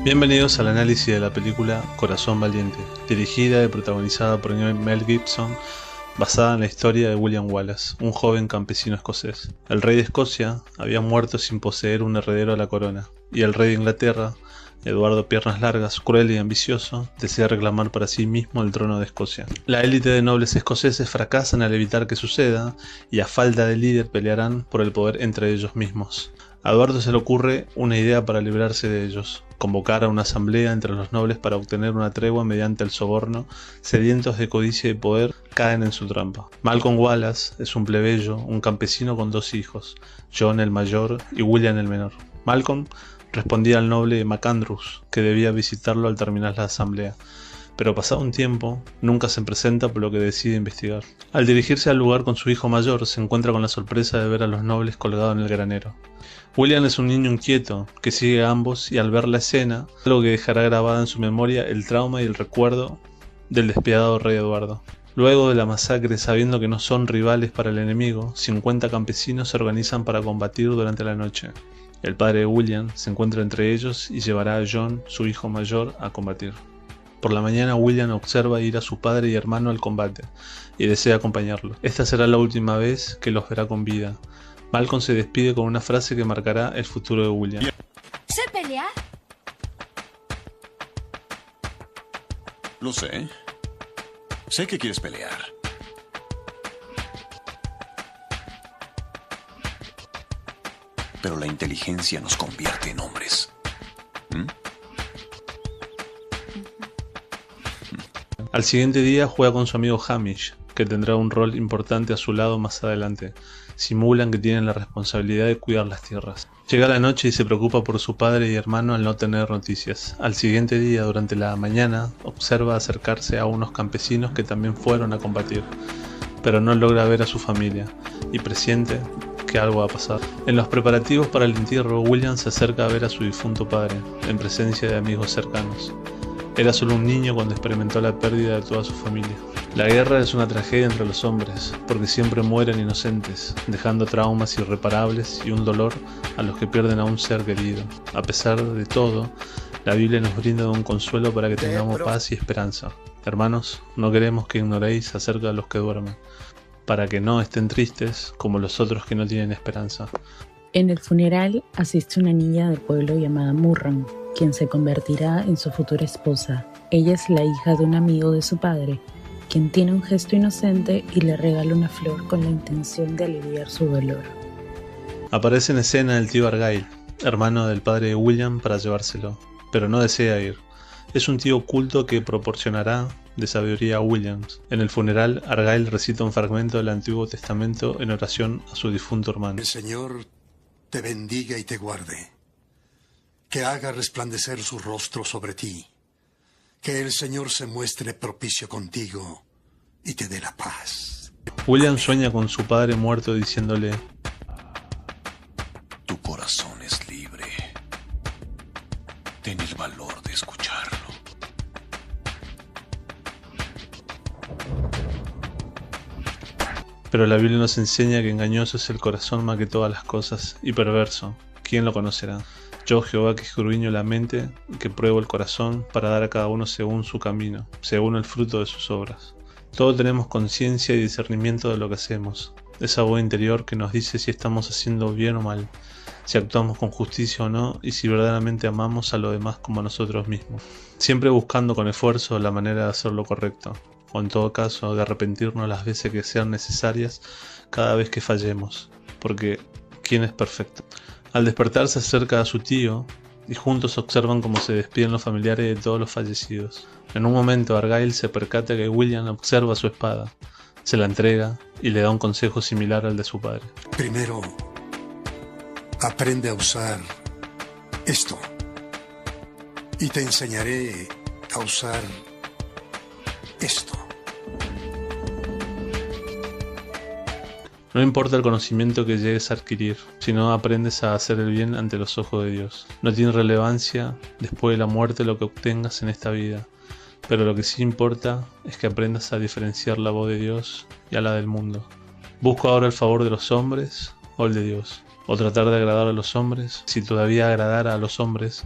Bienvenidos al análisis de la película Corazón Valiente, dirigida y protagonizada por Mel Gibson, basada en la historia de William Wallace, un joven campesino escocés. El rey de Escocia había muerto sin poseer un heredero a la corona, y el rey de Inglaterra, Eduardo Piernas Largas, cruel y ambicioso, desea reclamar para sí mismo el trono de Escocia. La élite de nobles escoceses fracasan al evitar que suceda, y a falta de líder pelearán por el poder entre ellos mismos. A Eduardo se le ocurre una idea para librarse de ellos: convocar a una asamblea entre los nobles para obtener una tregua mediante el soborno. Sedientos de codicia y poder, caen en su trampa. Malcolm Wallace es un plebeyo, un campesino con dos hijos, John el mayor y William el menor. Malcolm respondía al noble MacAndrews, que debía visitarlo al terminar la asamblea, pero pasado un tiempo, nunca se presenta, por lo que decide investigar. Al dirigirse al lugar con su hijo mayor, se encuentra con la sorpresa de ver a los nobles colgados en el granero. William es un niño inquieto, que sigue a ambos, y al ver la escena, algo que dejará grabada en su memoria el trauma y el recuerdo del despiadado rey Eduardo. Luego de la masacre, sabiendo que no son rivales para el enemigo, 50 campesinos se organizan para combatir durante la noche. El padre de William se encuentra entre ellos y llevará a John, su hijo mayor, a combatir. Por la mañana, William observa ir a su padre y hermano al combate, y desea acompañarlo. Esta será la última vez que los verá con vida. Malcolm se despide con una frase que marcará el futuro de William. ¿Sé pelear? Lo sé. Sé que quieres pelear. Pero la inteligencia nos convierte en hombres. Al siguiente día juega con su amigo Hamish, que tendrá un rol importante a su lado más adelante. Simulan que tienen la responsabilidad de cuidar las tierras. Llega la noche y se preocupa por su padre y hermano al no tener noticias. Al siguiente día, durante la mañana, observa acercarse a unos campesinos que también fueron a combatir, pero no logra ver a su familia, y presiente que algo va a pasar. En los preparativos para el entierro, William se acerca a ver a su difunto padre, en presencia de amigos cercanos. Era solo un niño cuando experimentó la pérdida de toda su familia. La guerra es una tragedia entre los hombres, porque siempre mueren inocentes, dejando traumas irreparables y un dolor a los que pierden a un ser querido. A pesar de todo, la Biblia nos brinda un consuelo para que tengamos paz y esperanza. Hermanos, no queremos que ignoréis acerca de los que duermen, para que no estén tristes como los otros que no tienen esperanza. En el funeral asiste una niña del pueblo llamada Murran, quien se convertirá en su futura esposa. Ella es la hija de un amigo de su padre, quien tiene un gesto inocente y le regala una flor con la intención de aliviar su dolor. Aparece en escena el tío Argyle, hermano del padre de William, para llevárselo, pero no desea ir. Es un tío oculto que proporcionará de sabiduría a Williams. En el funeral, Argyle recita un fragmento del Antiguo Testamento en oración a su difunto hermano. El Señor te bendiga y te guarde, que haga resplandecer su rostro sobre ti, que el Señor se muestre propicio contigo y te dé la paz. William sueña con su padre muerto diciéndole: Tu corazón es libre. Ten el valor de escucharlo. Pero la Biblia nos enseña que engañoso es el corazón más que todas las cosas, y perverso. ¿Quién lo conocerá? Yo, Jehová, que escudriño la mente y que pruebo el corazón, para dar a cada uno según su camino, según el fruto de sus obras. Todos tenemos conciencia y discernimiento de lo que hacemos. Esa voz interior que nos dice si estamos haciendo bien o mal, si actuamos con justicia o no, y si verdaderamente amamos a los demás como a nosotros mismos. Siempre buscando con esfuerzo la manera de hacer lo correcto, o en todo caso de arrepentirnos las veces que sean necesarias cada vez que fallemos, porque ¿quién es perfecto? Al despertar se acerca a su tío y juntos observan cómo se despiden los familiares de todos los fallecidos. En un momento Argyle se percata que William observa su espada, se la entrega y le da un consejo similar al de su padre. Primero, aprende a usar esto y te enseñaré a usar esto. No importa el conocimiento que llegues a adquirir, si no aprendes a hacer el bien ante los ojos de Dios. No tiene relevancia después de la muerte lo que obtengas en esta vida, pero lo que sí importa es que aprendas a diferenciar la voz de Dios y a la del mundo. ¿Busco ahora el favor de los hombres o el de Dios? ¿O tratar de agradar a los hombres? Si todavía agradara a los hombres,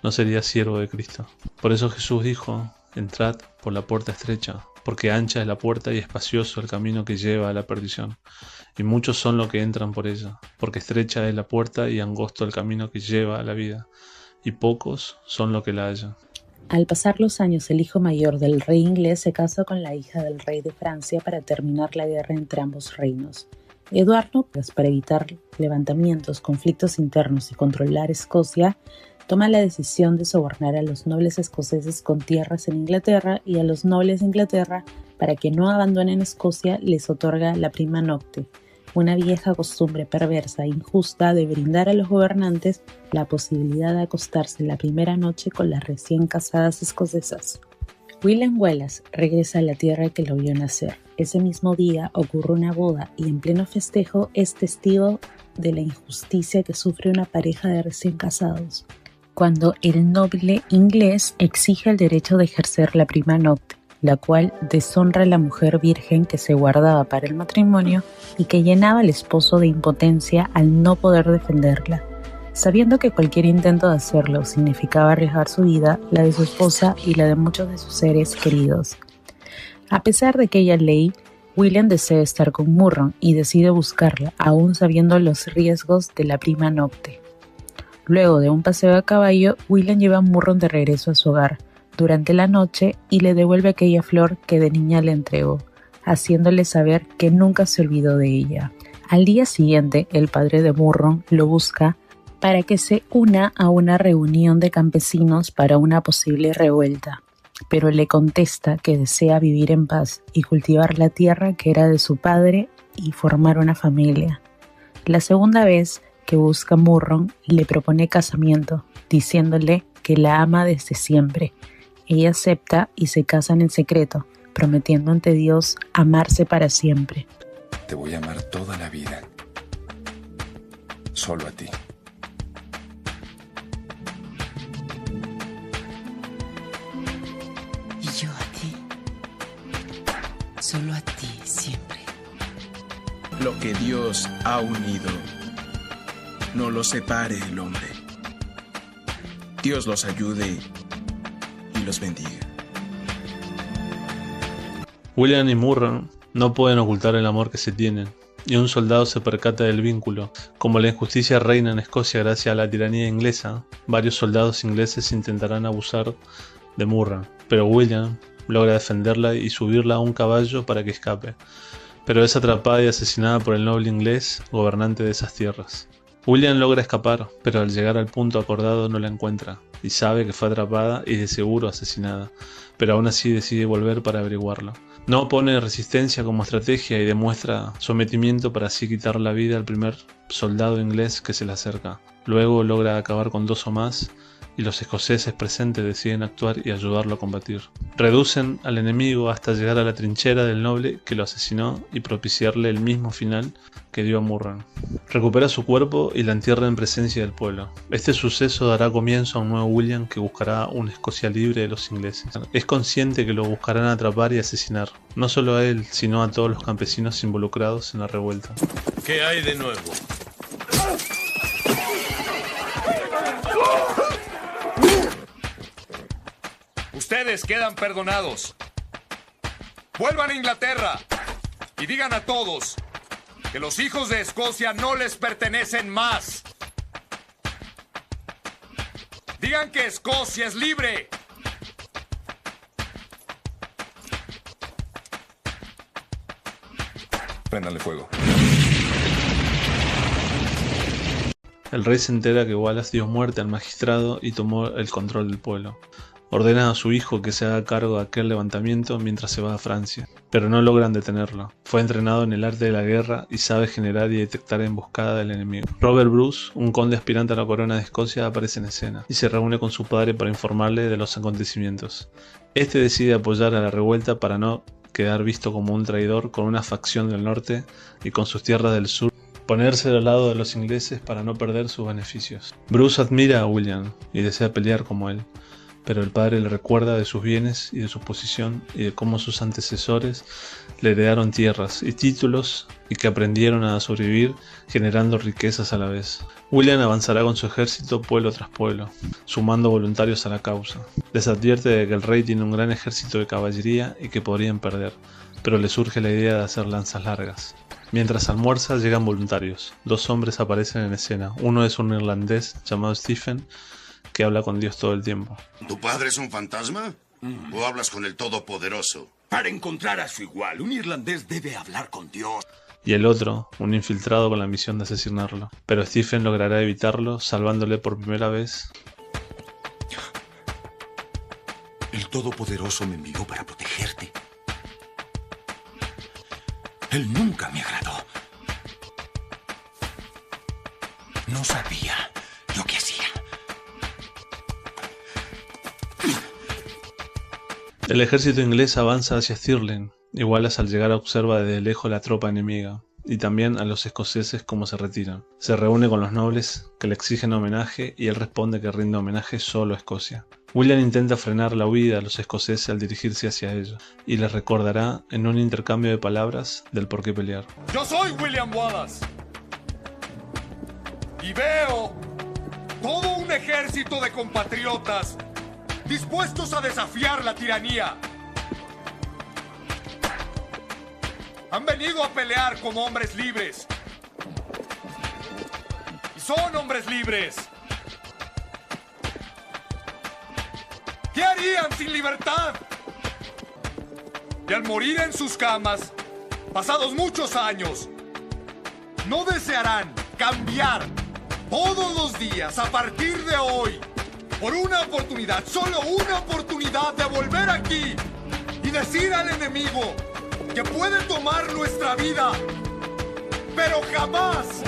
no sería siervo de Cristo. Por eso Jesús dijo: entrad por la puerta estrecha, porque ancha es la puerta y espacioso el camino que lleva a la perdición, y muchos son los que entran por ella, porque estrecha es la puerta y angosto el camino que lleva a la vida, y pocos son los que la hallan. Al pasar los años, el hijo mayor del rey inglés se casó con la hija del rey de Francia para terminar la guerra entre ambos reinos. Eduardo, pues para evitar levantamientos, conflictos internos y controlar Escocia, toma la decisión de sobornar a los nobles escoceses con tierras en Inglaterra, y a los nobles de Inglaterra, para que no abandonen Escocia, les otorga la prima nocte, una vieja costumbre perversa e injusta de brindar a los gobernantes la posibilidad de acostarse la primera noche con las recién casadas escocesas. William Wallace regresa a la tierra que lo vio nacer. Ese mismo día ocurre una boda y en pleno festejo es testigo de la injusticia que sufre una pareja de recién casados, cuando el noble inglés exige el derecho de ejercer la prima nocte, la cual deshonra a la mujer virgen que se guardaba para el matrimonio y que llenaba al esposo de impotencia al no poder defenderla. Sabiendo que cualquier intento de hacerlo significaba arriesgar su vida, la de su esposa y la de muchos de sus seres queridos. A pesar de aquella ley, William desea estar con Murron y decide buscarla, aún sabiendo los riesgos de la prima nocte. Luego de un paseo a caballo, William lleva a Murron de regreso a su hogar durante la noche y le devuelve aquella flor que de niña le entregó, haciéndole saber que nunca se olvidó de ella. Al día siguiente, el padre de Murron lo busca para que se una a una reunión de campesinos para una posible revuelta, pero le contesta que desea vivir en paz y cultivar la tierra que era de su padre y formar una familia. La segunda vez que busca a Murron, le propone casamiento, diciéndole que la ama desde siempre. Ella acepta y se casan en secreto, prometiendo ante Dios amarse para siempre. Te voy a amar toda la vida. Solo a ti. Y yo a ti. Solo a ti siempre. Lo que Dios ha unido, no lo separe el hombre. Dios los ayude y los bendiga. William y Murron no pueden ocultar el amor que se tienen, y un soldado se percata del vínculo. Como la injusticia reina en Escocia gracias a la tiranía inglesa, varios soldados ingleses intentarán abusar de Murron, pero William logra defenderla y subirla a un caballo para que escape, pero es atrapada y asesinada por el noble inglés, gobernante de esas tierras. William logra escapar, pero al llegar al punto acordado no la encuentra, y sabe que fue atrapada y de seguro asesinada, pero aún así decide volver para averiguarlo. No opone resistencia como estrategia y demuestra sometimiento para así quitar la vida al primer soldado inglés que se le acerca. Luego logra acabar con 2 o más, y los escoceses presentes deciden actuar y ayudarlo a combatir. Reducen al enemigo hasta llegar a la trinchera del noble que lo asesinó y propiciarle el mismo final que dio a Murron. Recupera su cuerpo y la entierra en presencia del pueblo. Este suceso dará comienzo a un nuevo William que buscará una Escocia libre de los ingleses. Es consciente que lo buscarán atrapar y asesinar, no solo a él, sino a todos los campesinos involucrados en la revuelta. ¿Qué hay de nuevo? Ustedes quedan perdonados. Vuelvan a Inglaterra y digan a todos que los hijos de Escocia no les pertenecen más. Digan que Escocia es libre. Préndanle fuego. El rey se entera que Wallace dio muerte al magistrado y tomó el control del pueblo. Ordena a su hijo que se haga cargo de aquel levantamiento mientras se va a Francia, pero no logran detenerlo. Fue entrenado en el arte de la guerra y sabe generar y detectar emboscada del enemigo. Robert Bruce, un conde aspirante a la corona de Escocia, aparece en escena y se reúne con su padre para informarle de los acontecimientos. Este decide apoyar a la revuelta para no quedar visto como un traidor con una facción del norte y con sus tierras del sur, ponerse al lado de los ingleses para no perder sus beneficios. Bruce admira a William y desea pelear como él, pero el padre le recuerda de sus bienes y de su posición y de cómo sus antecesores le heredaron tierras y títulos y que aprendieron a sobrevivir generando riquezas a la vez. William avanzará con su ejército pueblo tras pueblo, sumando voluntarios a la causa. Les advierte de que el rey tiene un gran ejército de caballería y que podrían perder, pero le surge la idea de hacer lanzas largas. Mientras almuerza llegan voluntarios. 2 hombres aparecen en escena. Uno es un irlandés llamado Stephen, que habla con Dios todo el tiempo. ¿Tu padre es un fantasma? ¿O hablas con el Todopoderoso? Para encontrar a su igual, un irlandés debe hablar con Dios. Y el otro, un infiltrado con la misión de asesinarlo. Pero Stephen logrará evitarlo, salvándole por primera vez. El Todopoderoso me envió para protegerte. Él nunca me agradó. No sabía lo que hacía. El ejército inglés avanza hacia Stirling, y Wallace al llegar observa desde lejos la tropa enemiga, y también a los escoceses cómo se retiran. Se reúne con los nobles que le exigen homenaje y él responde que rinde homenaje solo a Escocia. William intenta frenar la huida a los escoceses al dirigirse hacia ellos, y les recordará en un intercambio de palabras del por qué pelear. Yo soy William Wallace. Y veo todo un ejército de compatriotas dispuestos a desafiar la tiranía. Han venido a pelear como hombres libres. Y son hombres libres. ¿Qué harían sin libertad? Y al morir en sus camas, pasados muchos años, no desearán cambiar todos los días a partir de hoy por una oportunidad, solo una oportunidad de volver aquí y decir al enemigo que puede tomar nuestra vida, pero jamás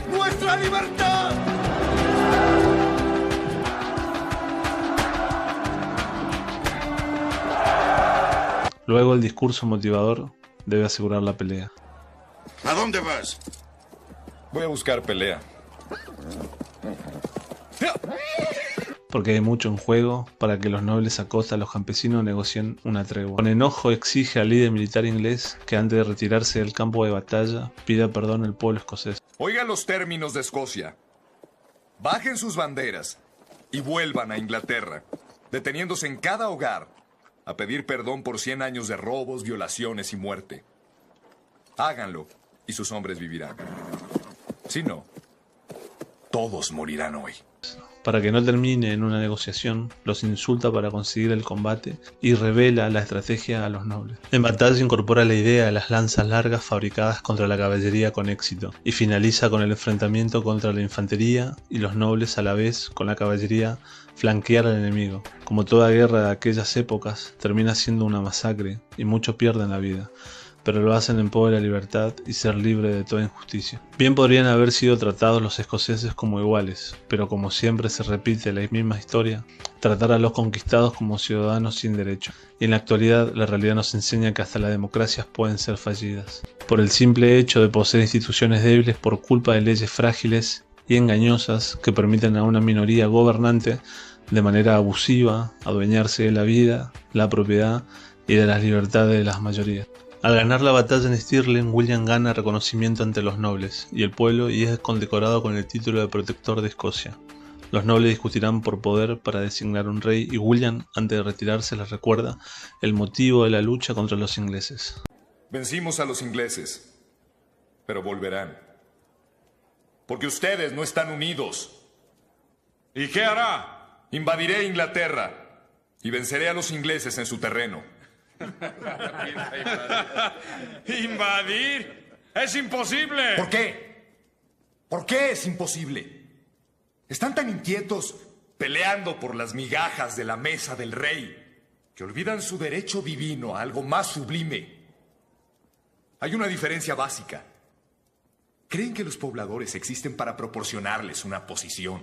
nuestra libertad. Luego el discurso motivador debe asegurar la pelea. ¿A dónde vas? Voy a buscar pelea. Porque hay mucho en juego para que los nobles a costa de los campesinos negocien una tregua. Con enojo exige al líder militar inglés que antes de retirarse del campo de batalla pida perdón al pueblo escocés. Oigan los términos de Escocia. Bajen sus banderas y vuelvan a Inglaterra, deteniéndose en cada hogar a pedir perdón por 100 años de robos, violaciones y muerte. Háganlo y sus hombres vivirán. Si no, todos morirán hoy. Para que no termine en una negociación, los insulta para conseguir el combate y revela la estrategia a los nobles. En batalla incorpora la idea de las lanzas largas fabricadas contra la caballería con éxito, y finaliza con el enfrentamiento contra la infantería y los nobles a la vez con la caballería flanquear al enemigo. Como toda guerra de aquellas épocas, termina siendo una masacre y muchos pierden la vida, pero lo hacen en pos de la libertad y ser libre de toda injusticia. Bien podrían haber sido tratados los escoceses como iguales, pero como siempre se repite la misma historia, tratar a los conquistados como ciudadanos sin derecho. Y en la actualidad la realidad nos enseña que hasta las democracias pueden ser fallidas, por el simple hecho de poseer instituciones débiles por culpa de leyes frágiles y engañosas que permiten a una minoría gobernante de manera abusiva adueñarse de la vida, la propiedad y de las libertades de las mayorías. Al ganar la batalla en Stirling, William gana reconocimiento ante los nobles y el pueblo y es condecorado con el título de protector de Escocia. Los nobles discutirán por poder para designar un rey y William, antes de retirarse, les recuerda el motivo de la lucha contra los ingleses. Vencimos a los ingleses, pero volverán. Porque ustedes no están unidos. ¿Y qué hará? Invadiré Inglaterra y venceré a los ingleses en su terreno. ¿Invadir? ¡Es imposible! ¿Por qué? ¿Por qué es imposible? Están tan inquietos peleando por las migajas de la mesa del rey que olvidan su derecho divino a algo más sublime. Hay una diferencia básica. Creen que los pobladores existen para proporcionarles una posición.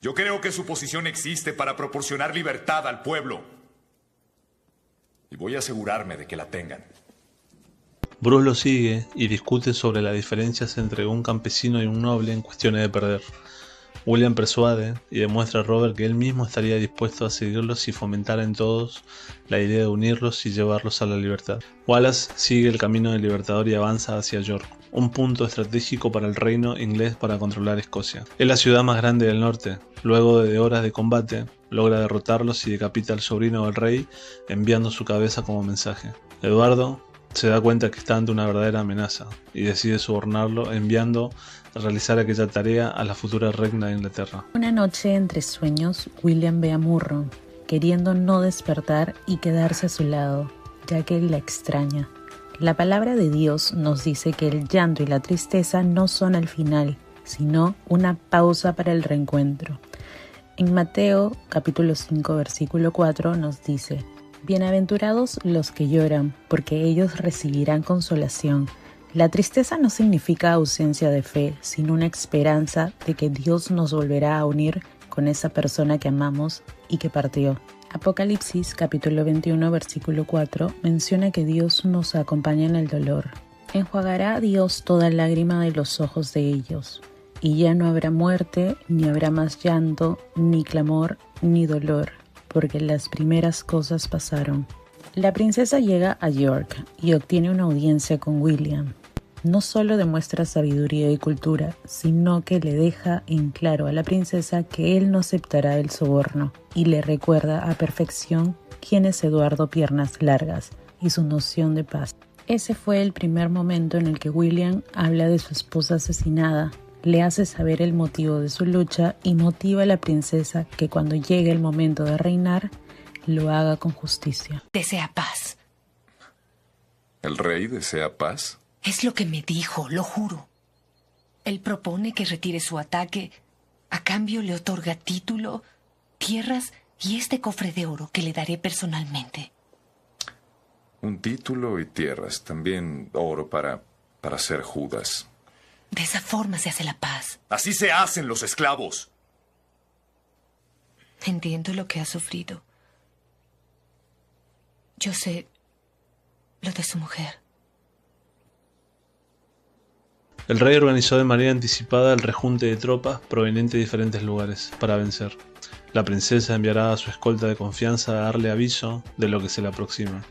Yo creo que su posición existe para proporcionar libertad al pueblo. Y voy a asegurarme de que la tengan. Bruce lo sigue y discute sobre las diferencias entre un campesino y un noble en cuestiones de perder. William persuade y demuestra a Robert que él mismo estaría dispuesto a seguirlos si fomentara en todos la idea de unirlos y llevarlos a la libertad. Wallace sigue el camino del Libertador y avanza hacia York, un punto estratégico para el reino inglés para controlar Escocia. Es la ciudad más grande del norte. Luego de horas de combate, logra derrotarlos y decapita al sobrino del rey, enviando su cabeza como mensaje. Eduardo se da cuenta que está ante una verdadera amenaza y decide sobornarlo enviando a realizar aquella tarea a la futura reina de Inglaterra. Una noche entre sueños, William ve a Murron, queriendo no despertar y quedarse a su lado, ya que la extraña. La palabra de Dios nos dice que el llanto y la tristeza no son el final, sino una pausa para el reencuentro. En Mateo capítulo 5 versículo 4 nos dice: Bienaventurados los que lloran, porque ellos recibirán consolación. La tristeza no significa ausencia de fe, sino una esperanza de que Dios nos volverá a unir con esa persona que amamos y que partió. Apocalipsis capítulo 21 versículo 4 menciona que Dios nos acompaña en el dolor. Enjuagará Dios toda lágrima de los ojos de ellos, y ya no habrá muerte, ni habrá más llanto, ni clamor, ni dolor, porque las primeras cosas pasaron. La princesa llega a York y obtiene una audiencia con William. No solo demuestra sabiduría y cultura, sino que le deja en claro a la princesa que él no aceptará el soborno y le recuerda a perfección quién es Eduardo Piernas Largas y su noción de paz. Ese fue el primer momento en el que William habla de su esposa asesinada, le hace saber el motivo de su lucha y motiva a la princesa que cuando llegue el momento de reinar, lo haga con justicia. Desea paz. ¿El rey desea paz? Es lo que me dijo, lo juro. Él propone que retire su ataque. A cambio le otorga título, tierras y este cofre de oro que le daré personalmente. Un título y tierras, también oro para ser Judas. De esa forma se hace la paz. Así se hacen los esclavos. Entiendo lo que ha sufrido. Yo sé lo de su mujer. El rey organizó de manera anticipada el rejunte de tropas provenientes de diferentes lugares para vencer. La princesa enviará a su escolta de confianza a darle aviso de lo que se le aproxima,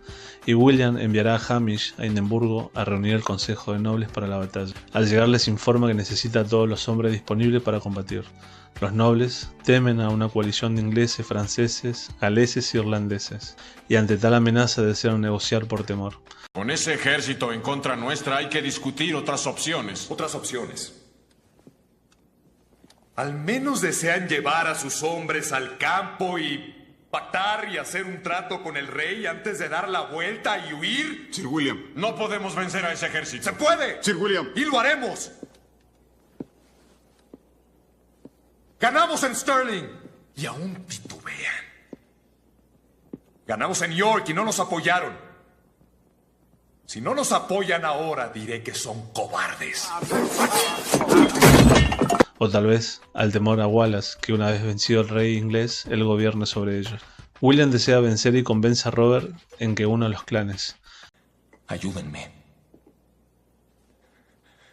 y William enviará a Hamish a Edimburgo a reunir el consejo de nobles para la batalla. Al llegar les informa que necesita a todos los hombres disponibles para combatir. Los nobles temen a una coalición de ingleses, franceses, galeses y irlandeses, y ante tal amenaza desean negociar por temor. Con ese ejército en contra nuestra hay que discutir otras opciones. Otras opciones. Al menos desean llevar a sus hombres al campo y pactar y hacer un trato con el rey antes de dar la vuelta y huir. Sir William. No podemos vencer a ese ejército. ¡Se puede! Sir William. ¡Y lo haremos! Ganamos en Stirling y aún titubean. Ganamos en York y no nos apoyaron. Si no nos apoyan ahora, diré que son cobardes. O tal vez al temor a Wallace, que una vez vencido el rey inglés, él gobierne sobre ellos. William desea vencer y convence a Robert en que una los clanes. Ayúdenme.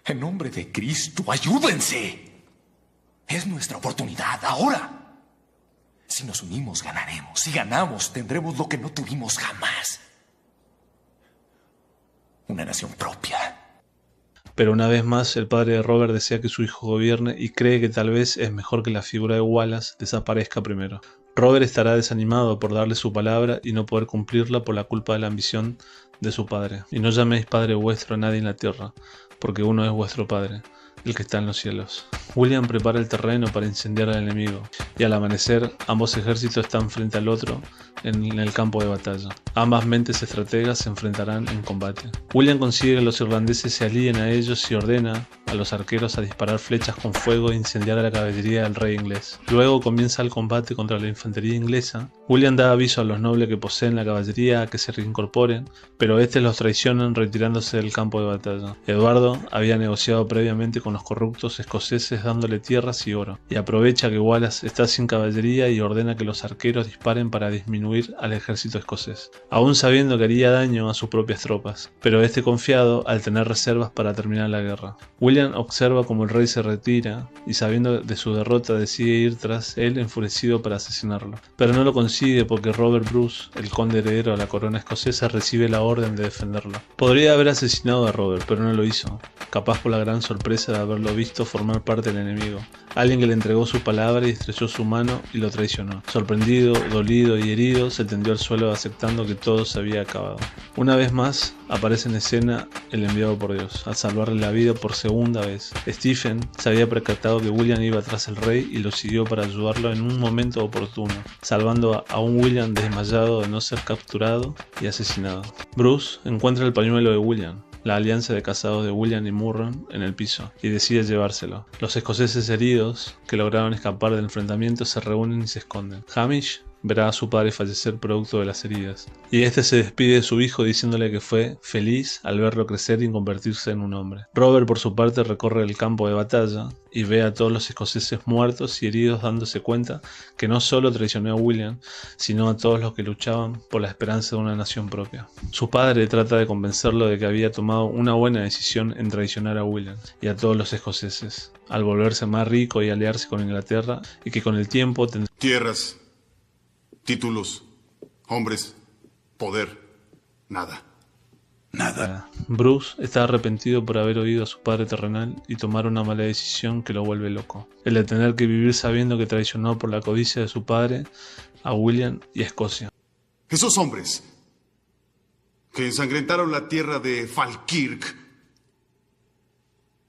En nombre de Cristo, ayúdense. Es nuestra oportunidad, ahora. Si nos unimos, ganaremos. Si ganamos, tendremos lo que no tuvimos jamás. Una nación propia. Pero una vez más, el padre de Robert desea que su hijo gobierne y cree que tal vez es mejor que la figura de Wallace desaparezca primero. Robert estará desanimado por darle su palabra y no poder cumplirla por la culpa de la ambición de su padre. Y no llaméis padre vuestro a nadie en la tierra, porque uno es vuestro padre, el que está en los cielos. William prepara el terreno para incendiar al enemigo, y al amanecer ambos ejércitos están frente al otro en el campo de batalla. Ambas mentes estrategas se enfrentarán en combate. William consigue que los irlandeses se alíen a ellos y ordena a los arqueros a disparar flechas con fuego e incendiar a la caballería del rey inglés. Luego comienza el combate contra la infantería inglesa. William da aviso a los nobles que poseen la caballería a que se reincorporen, pero estos los traicionan retirándose del campo de batalla. Eduardo había negociado previamente con los corruptos escoceses dándole tierras y oro, y aprovecha que Wallace está sin caballería y ordena que los arqueros disparen para disminuir al ejército escocés, aún sabiendo que haría daño a sus propias tropas, pero este confiado al tener reservas para terminar la guerra. William William observa como el rey se retira y, sabiendo de su derrota, decide ir tras él enfurecido para asesinarlo. Pero no lo consigue porque Robert Bruce, el conde heredero a la corona escocesa, recibe la orden de defenderlo. Podría haber asesinado a Robert, pero no lo hizo, capaz por la gran sorpresa de haberlo visto formar parte del enemigo. Alguien que le entregó su palabra y estrechó su mano y lo traicionó. Sorprendido, dolido y herido, se tendió al suelo aceptando que todo se había acabado. Una vez más, aparece en escena el enviado por Dios, al salvarle la vida por segunda vez. Stephen se había percatado que William iba tras el rey y lo siguió para ayudarlo en un momento oportuno, salvando a un William desmayado de no ser capturado y asesinado. Bruce encuentra el pañuelo de William, la alianza de casados de William y Murron, en el piso, y decide llevárselo. Los escoceses heridos, que lograron escapar del enfrentamiento, se reúnen y se esconden. Hamish verá a su padre fallecer producto de las heridas, y este se despide de su hijo diciéndole que fue feliz al verlo crecer y convertirse en un hombre. Robert, por su parte, recorre el campo de batalla y ve a todos los escoceses muertos y heridos, dándose cuenta que no solo traicionó a William, sino a todos los que luchaban por la esperanza de una nación propia. Su padre trata de convencerlo de que había tomado una buena decisión en traicionar a William y a todos los escoceses, al volverse más rico y aliarse con Inglaterra, y que con el tiempo tendría tierras, títulos, hombres, poder, nada. Nada. Bruce está arrepentido por haber oído a su padre terrenal y tomar una mala decisión que lo vuelve loco. El de tener que vivir sabiendo que traicionó por la codicia de su padre a William y a Escocia. Esos hombres que ensangrentaron la tierra de Falkirk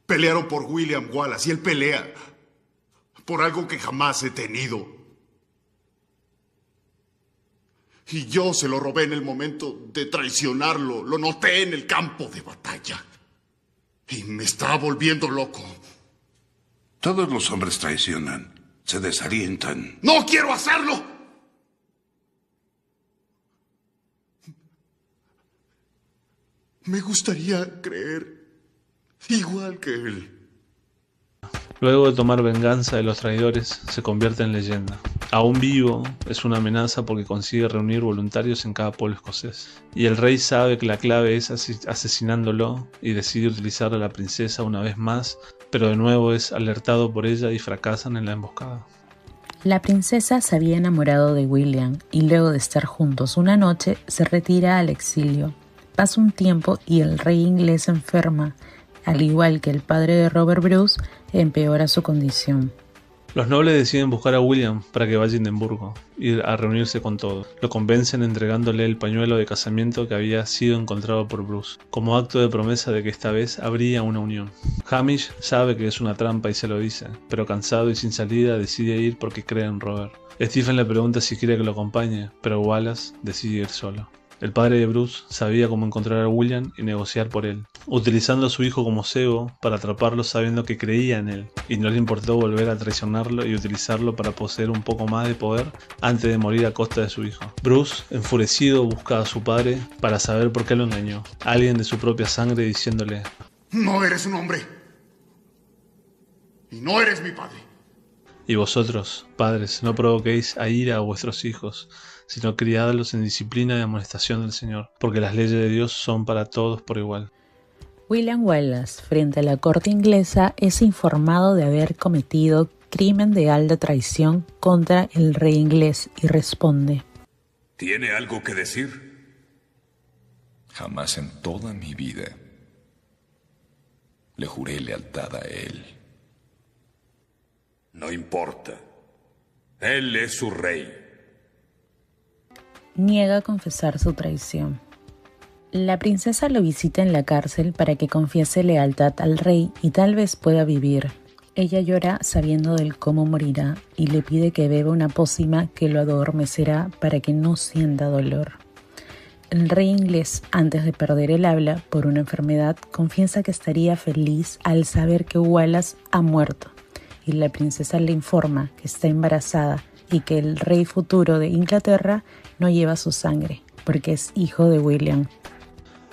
pelearon por William Wallace, y él pelea por algo que jamás he tenido. Y yo se lo robé en el momento de traicionarlo. Lo noté en el campo de batalla. Y me estaba volviendo loco. Todos los hombres traicionan. Se desalientan. ¡No quiero hacerlo! Me gustaría creer igual que él. Luego de tomar venganza de los traidores, se convierte en leyenda. Aún vivo, es una amenaza porque consigue reunir voluntarios en cada pueblo escocés. Y el rey sabe que la clave es asesinándolo y decide utilizar a la princesa una vez más, pero de nuevo es alertado por ella y fracasan en la emboscada. La princesa se había enamorado de William y luego de estar juntos una noche se retira al exilio. Pasa un tiempo y el rey inglés enferma. Al igual que el padre de Robert Bruce, empeora su condición. Los nobles deciden buscar a William para que vaya a Edimburgo y a reunirse con todos. Lo convencen entregándole el pañuelo de casamiento que había sido encontrado por Bruce, como acto de promesa de que esta vez habría una unión. Hamish sabe que es una trampa y se lo dice, pero cansado y sin salida decide ir porque cree en Robert. Stephen le pregunta si quiere que lo acompañe, pero Wallace decide ir solo. El padre de Bruce sabía cómo encontrar a William y negociar por él, utilizando a su hijo como cebo para atraparlo sabiendo que creía en él, y no le importó volver a traicionarlo y utilizarlo para poseer un poco más de poder antes de morir a costa de su hijo. Bruce, enfurecido, busca a su padre para saber por qué lo engañó, alguien de su propia sangre diciéndole: No eres un hombre, y no eres mi padre. Y vosotros, padres, no provoquéis a ira a vuestros hijos, sino criadlos en disciplina y amonestación del Señor, porque las leyes de Dios son para todos por igual. William Wallace, frente a la corte inglesa, es informado de haber cometido crimen de alta traición contra el rey inglés y responde: ¿Tiene algo que decir? Jamás en toda mi vida le juré lealtad a él. No importa. Él es su rey. Niega confesar su traición. La princesa lo visita en la cárcel para que confiese lealtad al rey y tal vez pueda vivir. Ella llora sabiendo del cómo morirá y le pide que beba una pócima que lo adormecerá para que no sienta dolor. El rey inglés, antes de perder el habla por una enfermedad, confiesa que estaría feliz al saber que Wallace ha muerto, y la princesa le informa que está embarazada y que el rey futuro de Inglaterra no lleva su sangre, porque es hijo de William.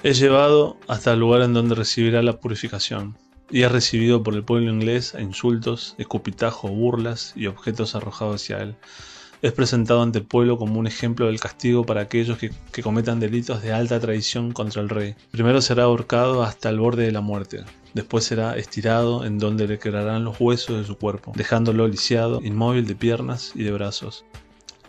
Es llevado hasta el lugar en donde recibirá la purificación, y es recibido por el pueblo inglés a insultos, escupitajos, burlas y objetos arrojados hacia él. es presentado ante el pueblo como un ejemplo del castigo para aquellos que cometan delitos de alta traición contra el rey. Primero será ahorcado hasta el borde de la muerte. Después será estirado en donde le quebrarán los huesos de su cuerpo, dejándolo lisiado, inmóvil de piernas y de brazos.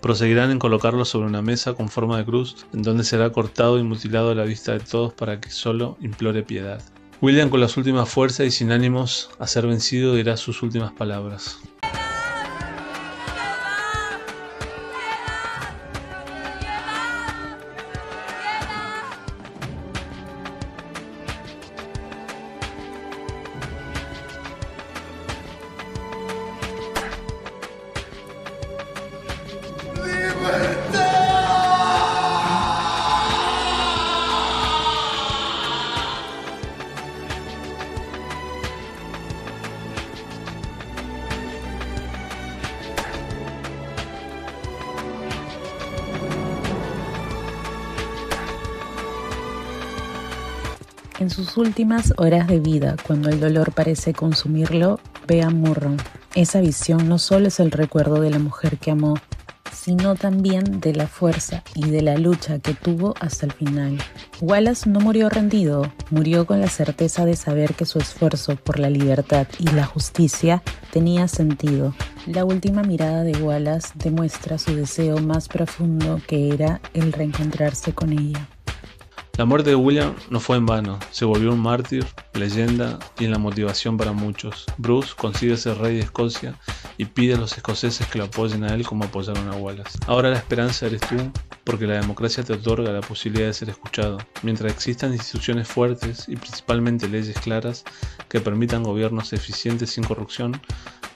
Proseguirán en colocarlo sobre una mesa con forma de cruz, en donde será cortado y mutilado a la vista de todos para que solo implore piedad. William, con las últimas fuerzas y sin ánimos a ser vencido, dirá sus últimas palabras. En sus últimas horas de vida, cuando el dolor parece consumirlo, ve a Murron. Esa visión no solo es el recuerdo de la mujer que amó, sino también de la fuerza y de la lucha que tuvo hasta el final. Wallace no murió rendido, murió con la certeza de saber que su esfuerzo por la libertad y la justicia tenía sentido. La última mirada de Wallace demuestra su deseo más profundo, que era el reencontrarse con ella. La muerte de William no fue en vano, se volvió un mártir, leyenda y la motivación para muchos. Bruce consigue ser rey de Escocia y pide a los escoceses que lo apoyen a él como apoyaron a Wallace. Ahora la esperanza eres tú, porque la democracia te otorga la posibilidad de ser escuchado. Mientras existan instituciones fuertes y principalmente leyes claras que permitan gobiernos eficientes sin corrupción,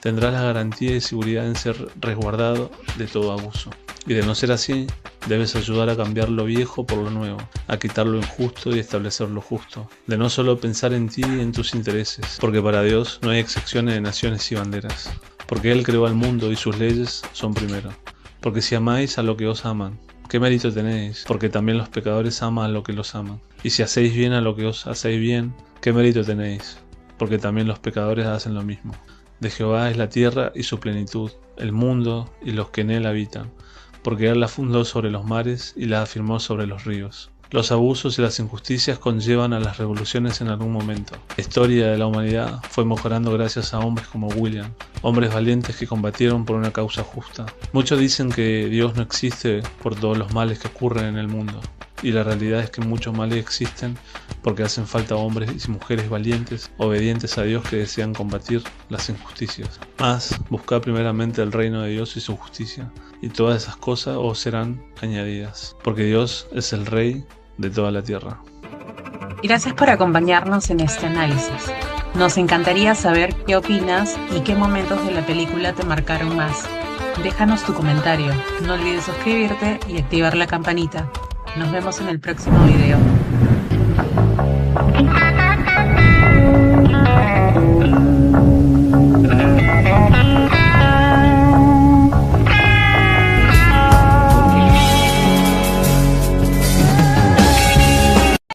tendrás la garantía y seguridad en ser resguardado de todo abuso. Y de no ser así, debes ayudar a cambiar lo viejo por lo nuevo, a quitar lo injusto y establecer lo justo. De no solo pensar en ti y en tus intereses, porque para Dios no hay excepciones de naciones y banderas. Porque Él creó al mundo y sus leyes son primero. Porque si amáis a lo que os aman, ¿qué mérito tenéis? Porque también los pecadores aman a lo que los aman. Y si hacéis bien a lo que os hacéis bien, ¿qué mérito tenéis? Porque también los pecadores hacen lo mismo. De Jehová es la tierra y su plenitud, el mundo y los que en él habitan. Porque Él la fundó sobre los mares y la afirmó sobre los ríos. Los abusos y las injusticias conllevan a las revoluciones en algún momento. La historia de la humanidad fue mejorando gracias a hombres como William, hombres valientes que combatieron por una causa justa. Muchos dicen que Dios no existe por todos los males que ocurren en el mundo. Y la realidad es que muchos males existen porque hacen falta hombres y mujeres valientes, obedientes a Dios, que desean combatir las injusticias. Mas, buscad primeramente el reino de Dios y su justicia, y todas esas cosas os serán añadidas, porque Dios es el Rey de toda la tierra. Gracias por acompañarnos en este análisis. Nos encantaría saber qué opinas y qué momentos de la película te marcaron más. Déjanos tu comentario, no olvides suscribirte y activar la campanita. Nos vemos en el próximo video.